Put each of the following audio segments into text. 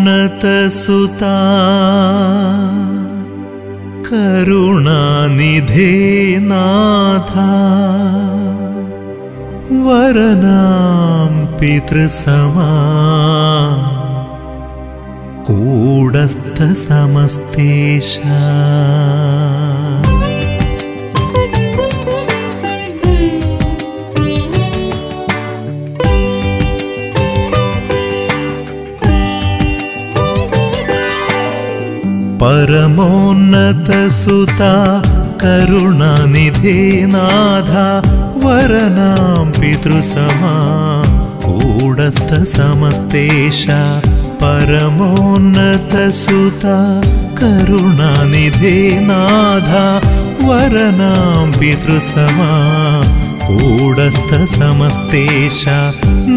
परमोन्नतसुता करुणानिधे नाथा वरनां पितृसमा कूटस्थसमस्तेशा परमोन्नतसुता करुणानिधे नाथा वरनां पितृसमा कूटस्थसमस्तेशा परमोन्नतसुता करुणानिधे नाथा वरनां पितृसमा कूटस्थसमस्तेशा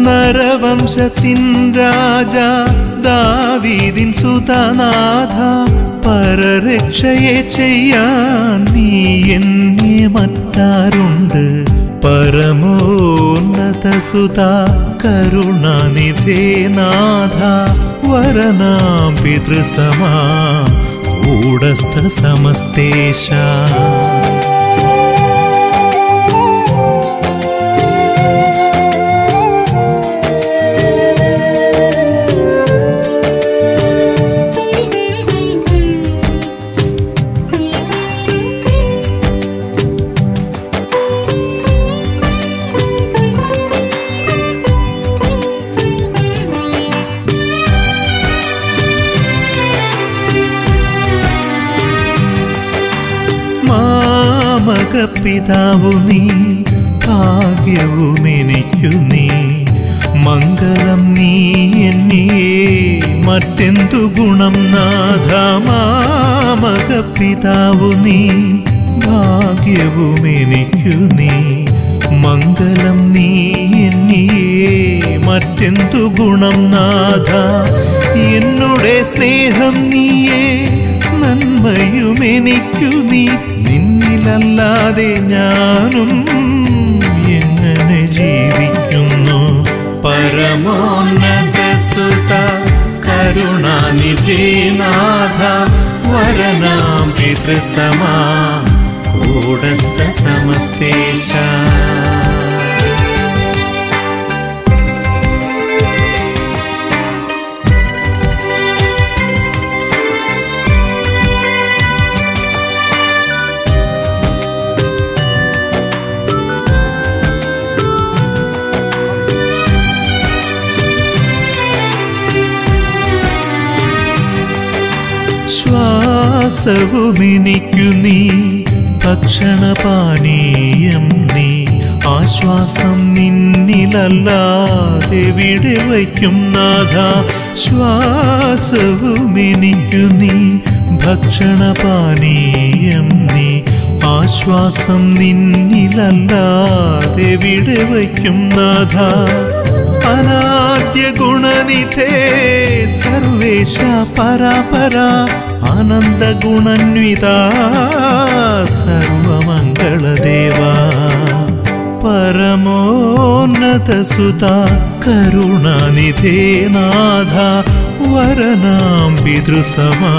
नरवंशतिन राजा दावीदिन सुतनाथा पररक्षये चेय्यान नी एन्ने मट्टारुंड परमोन्नतसुता करुणानिधे नाथा वरनां पितृसमा कूटस्थसमस्तेशा पितावु नी भाग्यवुमेनिक्कु नी मंगलम नी एन्निये मट्टेंदु गुणं नाथा मामक पितावु नी भाग्यवुमेनिक्कु नी मंगलम नी एन्निये मट्टेंदु गुणं नाथा एन्नुडे स्नेहम नीये नन्मयुमेनिक्कु नी നിന്നിലല്ലാതെ ഞാനും എങ്ങനെ ജീവിക്കുന്നു പരമോന്നതസുത കരുണാനിധേ നാഥാ വരനാം പിതൃസമാ കൂടസ്ഥസമസ്തേശാ ശ്വാസവുമെനിക്കു നീ ഭക്ഷണപാനീയം നീ ആശ്വാസം നിന്നിലല്ലാതെവിടെ വയ്ക്കും നാഥാ ശ്വാസവുമെനിക്കു നീ ഭക്ഷണപാനീയം നീ ആശ്വാസം നിന്നിലല്ലാതെവിടെ വയ്ക്കും നാഥാ അനാദ്യ ഗുണനിധേ സർവേശ പരാപരാ ആനന്ദ ഗുണന്വിതാ സർവമംഗളദേവാ പരമോന്നതസുതാ കരുണാനിധേ നാഥാ വരനാം പിതൃസമാ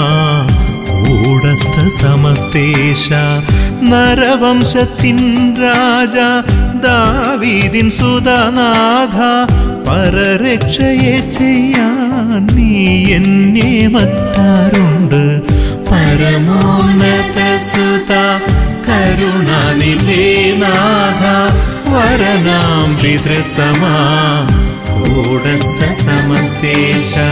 കൂടസ്ഥസമസ്തേശാ നരവംശത്തിൻ രാജാ ദാവീദിൻ സുതനാഥാ പരരക്ഷയെ ചെയ്യാൻ നീ എന്നെ മറ്റാരുണ്ട് പരമോന്നതസുതാ കരുണാനിധേ നാഥാ വരനാം പിതൃസമാ കൂടസ്ഥസമസ്തേശാ